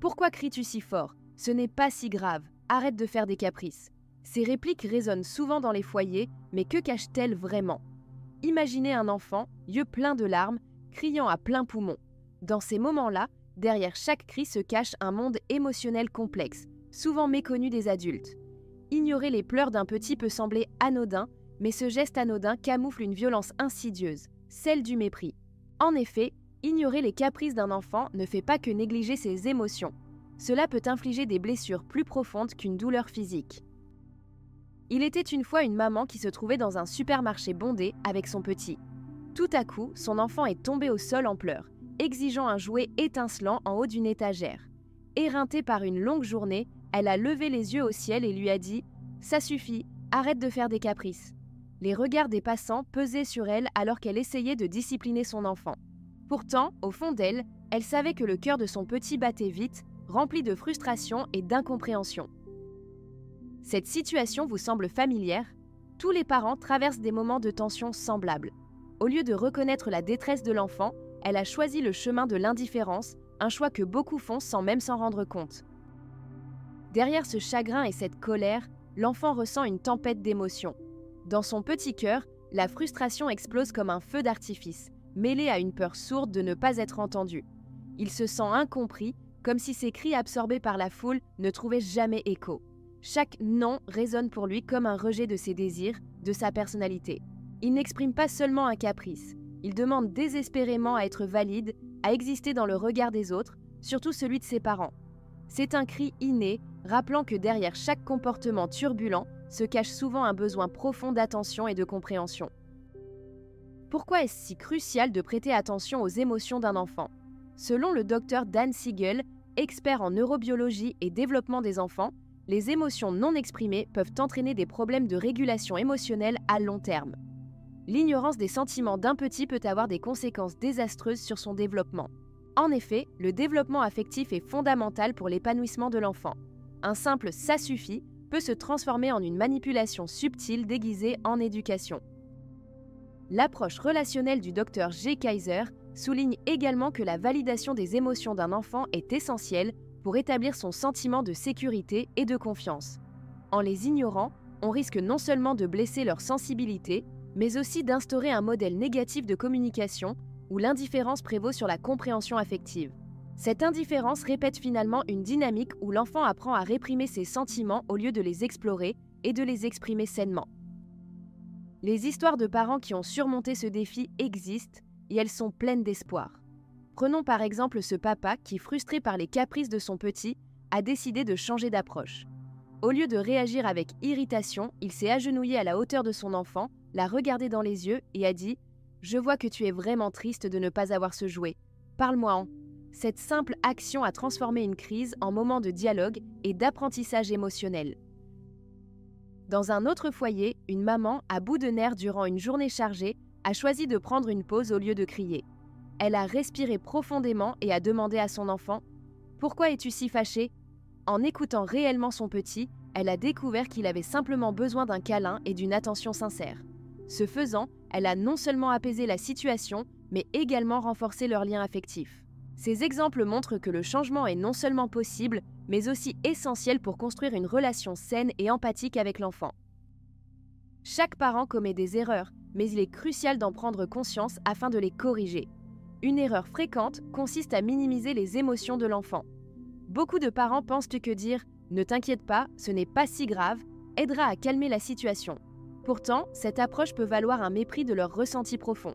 Pourquoi cries-tu si fort? Ce n'est pas si grave. Arrête de faire des caprices. Ces répliques résonnent souvent dans les foyers, mais que cachent-elles vraiment? Imaginez un enfant, yeux pleins de larmes, criant à plein poumon. Dans ces moments-là, derrière chaque cri se cache un monde émotionnel complexe, souvent méconnu des adultes. Ignorer les pleurs d'un petit peut sembler anodin, mais ce geste anodin camoufle une violence insidieuse, celle du mépris. En effet, ignorer les caprices d'un enfant ne fait pas que négliger ses émotions. Cela peut infliger des blessures plus profondes qu'une douleur physique. Il était une fois une maman qui se trouvait dans un supermarché bondé avec son petit. Tout à coup, son enfant est tombé au sol en pleurs, exigeant un jouet étincelant en haut d'une étagère. Éreintée par une longue journée, elle a levé les yeux au ciel et lui a dit « Ça suffit, arrête de faire des caprices ». Les regards des passants pesaient sur elle alors qu'elle essayait de discipliner son enfant. Pourtant, au fond d'elle, elle savait que le cœur de son petit battait vite, rempli de frustration et d'incompréhension. Cette situation vous semble familière? Tous les parents traversent des moments de tension semblables. Au lieu de reconnaître la détresse de l'enfant, elle a choisi le chemin de l'indifférence, un choix que beaucoup font sans même s'en rendre compte. Derrière ce chagrin et cette colère, l'enfant ressent une tempête d'émotions. Dans son petit cœur, la frustration explose comme un feu d'artifice, mêlée à une peur sourde de ne pas être entendu. Il se sent incompris, comme si ses cris absorbés par la foule ne trouvaient jamais écho. Chaque « non » résonne pour lui comme un rejet de ses désirs, de sa personnalité. Il n'exprime pas seulement un caprice, il demande désespérément à être valide, à exister dans le regard des autres, surtout celui de ses parents. C'est un cri inné, rappelant que derrière chaque comportement turbulent se cache souvent un besoin profond d'attention et de compréhension. Pourquoi est-ce si crucial de prêter attention aux émotions d'un enfant? Selon le docteur Dan Siegel, expert en neurobiologie et développement des enfants, les émotions non exprimées peuvent entraîner des problèmes de régulation émotionnelle à long terme. L'ignorance des sentiments d'un petit peut avoir des conséquences désastreuses sur son développement. En effet, le développement affectif est fondamental pour l'épanouissement de l'enfant. Un simple « ça suffit » peut se transformer en une manipulation subtile déguisée en éducation. L'approche relationnelle du Dr G. Kaiser souligne également que la validation des émotions d'un enfant est essentielle pour établir son sentiment de sécurité et de confiance. En les ignorant, on risque non seulement de blesser leur sensibilité, mais aussi d'instaurer un modèle négatif de communication où l'indifférence prévaut sur la compréhension affective. Cette indifférence répète finalement une dynamique où l'enfant apprend à réprimer ses sentiments au lieu de les explorer et de les exprimer sainement. Les histoires de parents qui ont surmonté ce défi existent et elles sont pleines d'espoir. Prenons par exemple ce papa qui, frustré par les caprices de son petit, a décidé de changer d'approche. Au lieu de réagir avec irritation, il s'est agenouillé à la hauteur de son enfant, l'a regardé dans les yeux et a dit « Je vois que tu es vraiment triste de ne pas avoir ce jouet. Parle-moi-en ». Cette simple action a transformé une crise en moment de dialogue et d'apprentissage émotionnel. Dans un autre foyer, une maman, à bout de nerfs durant une journée chargée, a choisi de prendre une pause au lieu de crier. Elle a respiré profondément et a demandé à son enfant « Pourquoi es-tu si fâché ?» En écoutant réellement son petit, elle a découvert qu'il avait simplement besoin d'un câlin et d'une attention sincère. Ce faisant, elle a non seulement apaisé la situation, mais également renforcé leur lien affectif. Ces exemples montrent que le changement est non seulement possible, mais aussi essentiel pour construire une relation saine et empathique avec l'enfant. Chaque parent commet des erreurs, mais il est crucial d'en prendre conscience afin de les corriger. Une erreur fréquente consiste à minimiser les émotions de l'enfant. Beaucoup de parents pensent que dire « ne t'inquiète pas, ce n'est pas si grave » aidera à calmer la situation. Pourtant, cette approche peut valoir un mépris de leur ressenti profond.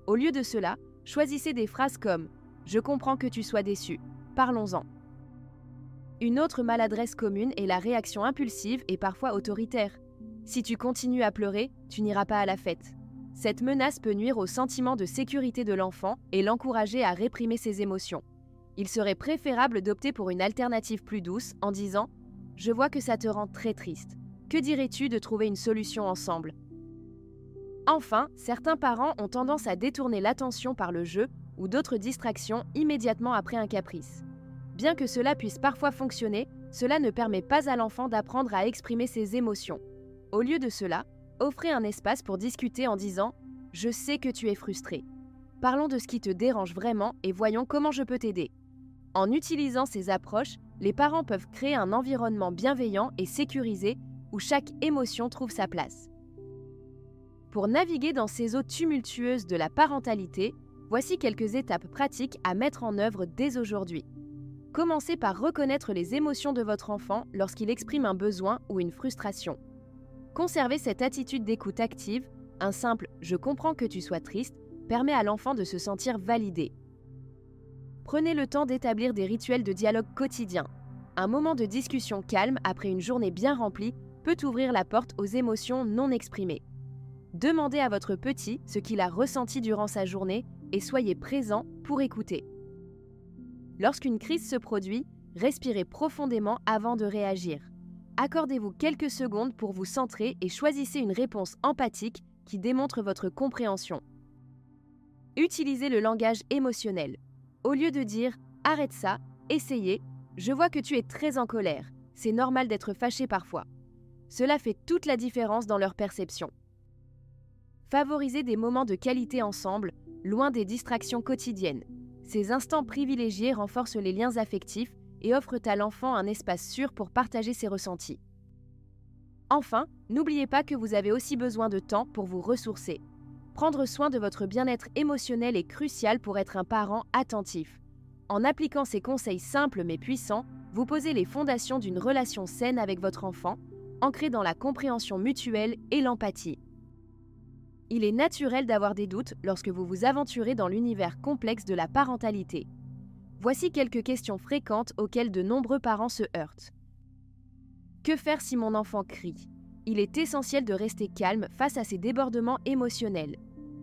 Au lieu de cela, choisissez des phrases comme « Je comprends que tu sois déçu, parlons-en ». Une autre maladresse commune est la réaction impulsive et parfois autoritaire. Si tu continues à pleurer, tu n'iras pas à la fête. Cette menace peut nuire au sentiment de sécurité de l'enfant et l'encourager à réprimer ses émotions. Il serait préférable d'opter pour une alternative plus douce en disant « Je vois que ça te rend très triste. Que dirais-tu de trouver une solution ensemble ?» Enfin, certains parents ont tendance à détourner l'attention par le jeu ou d'autres distractions immédiatement après un caprice. Bien que cela puisse parfois fonctionner, cela ne permet pas à l'enfant d'apprendre à exprimer ses émotions. Au lieu de cela, offrez un espace pour discuter en disant « Je sais que tu es frustré. Parlons de ce qui te dérange vraiment et voyons comment je peux t'aider. » En utilisant ces approches, les parents peuvent créer un environnement bienveillant et sécurisé où chaque émotion trouve sa place. Pour naviguer dans ces eaux tumultueuses de la parentalité, voici quelques étapes pratiques à mettre en œuvre dès aujourd'hui. Commencez par reconnaître les émotions de votre enfant lorsqu'il exprime un besoin ou une frustration. Conservez cette attitude d'écoute active, un simple « je comprends que tu sois triste » permet à l'enfant de se sentir validé. Prenez le temps d'établir des rituels de dialogue quotidien. Un moment de discussion calme après une journée bien remplie peut ouvrir la porte aux émotions non exprimées. Demandez à votre petit ce qu'il a ressenti durant sa journée et soyez présent pour écouter. Lorsqu'une crise se produit, respirez profondément avant de réagir. Accordez-vous quelques secondes pour vous centrer et choisissez une réponse empathique qui démontre votre compréhension. Utilisez le langage émotionnel. Au lieu de dire « arrête ça », essayez « je vois que tu es très en colère, c'est normal d'être fâché parfois ». Cela fait toute la différence dans leur perception. Favorisez des moments de qualité ensemble, loin des distractions quotidiennes. Ces instants privilégiés renforcent les liens affectifs et offrent à l'enfant un espace sûr pour partager ses ressentis. Enfin, n'oubliez pas que vous avez aussi besoin de temps pour vous ressourcer. Prendre soin de votre bien-être émotionnel est crucial pour être un parent attentif. En appliquant ces conseils simples mais puissants, vous posez les fondations d'une relation saine avec votre enfant, ancrée dans la compréhension mutuelle et l'empathie. Il est naturel d'avoir des doutes lorsque vous vous aventurez dans l'univers complexe de la parentalité. Voici quelques questions fréquentes auxquelles de nombreux parents se heurtent. Que faire si mon enfant crie ? Il est essentiel de rester calme face à ces débordements émotionnels.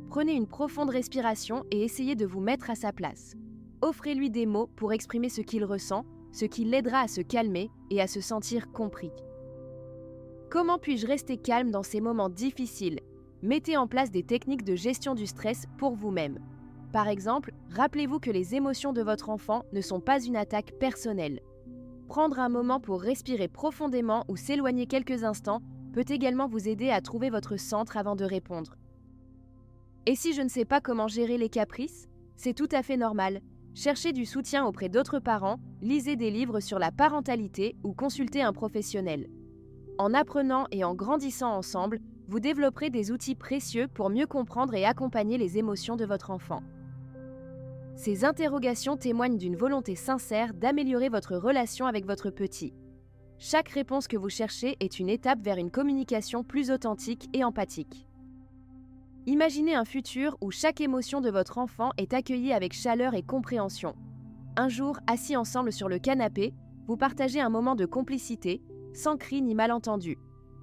Prenez une profonde respiration et essayez de vous mettre à sa place. Offrez-lui des mots pour exprimer ce qu'il ressent, ce qui l'aidera à se calmer et à se sentir compris. Comment puis-je rester calme dans ces moments difficiles ? Mettez en place des techniques de gestion du stress pour vous-même. Par exemple, rappelez-vous que les émotions de votre enfant ne sont pas une attaque personnelle. Prendre un moment pour respirer profondément ou s'éloigner quelques instants peut également vous aider à trouver votre centre avant de répondre. Et si je ne sais pas comment gérer les caprices ? C'est tout à fait normal. Cherchez du soutien auprès d'autres parents, lisez des livres sur la parentalité ou consultez un professionnel. En apprenant et en grandissant ensemble, vous développerez des outils précieux pour mieux comprendre et accompagner les émotions de votre enfant. Ces interrogations témoignent d'une volonté sincère d'améliorer votre relation avec votre petit. Chaque réponse que vous cherchez est une étape vers une communication plus authentique et empathique. Imaginez un futur où chaque émotion de votre enfant est accueillie avec chaleur et compréhension. Un jour, assis ensemble sur le canapé, vous partagez un moment de complicité, sans cris ni malentendus.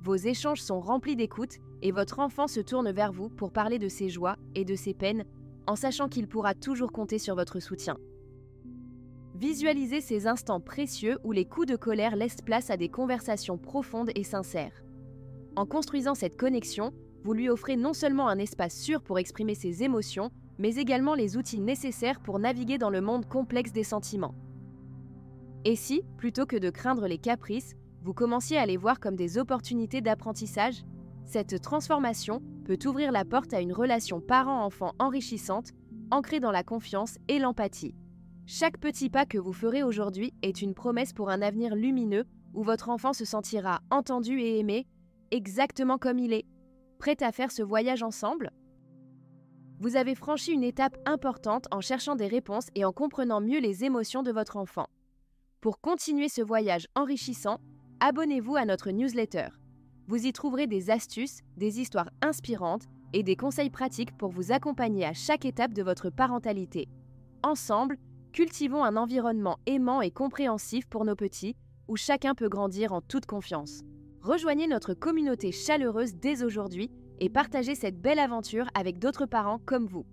Vos échanges sont remplis d'écoute et votre enfant se tourne vers vous pour parler de ses joies et de ses peines, en sachant qu'il pourra toujours compter sur votre soutien. Visualisez ces instants précieux où les coups de colère laissent place à des conversations profondes et sincères. En construisant cette connexion, vous lui offrez non seulement un espace sûr pour exprimer ses émotions, mais également les outils nécessaires pour naviguer dans le monde complexe des sentiments. Et si, plutôt que de craindre les caprices, vous commenciez à les voir comme des opportunités d'apprentissage ? Cette transformation peut ouvrir la porte à une relation parent-enfant enrichissante, ancrée dans la confiance et l'empathie. Chaque petit pas que vous ferez aujourd'hui est une promesse pour un avenir lumineux où votre enfant se sentira entendu et aimé, exactement comme il est. Prêt à faire ce voyage ensemble ? Vous avez franchi une étape importante en cherchant des réponses et en comprenant mieux les émotions de votre enfant. Pour continuer ce voyage enrichissant, abonnez-vous à notre newsletter. Vous y trouverez des astuces, des histoires inspirantes et des conseils pratiques pour vous accompagner à chaque étape de votre parentalité. Ensemble, cultivons un environnement aimant et compréhensif pour nos petits, où chacun peut grandir en toute confiance. Rejoignez notre communauté chaleureuse dès aujourd'hui et partagez cette belle aventure avec d'autres parents comme vous.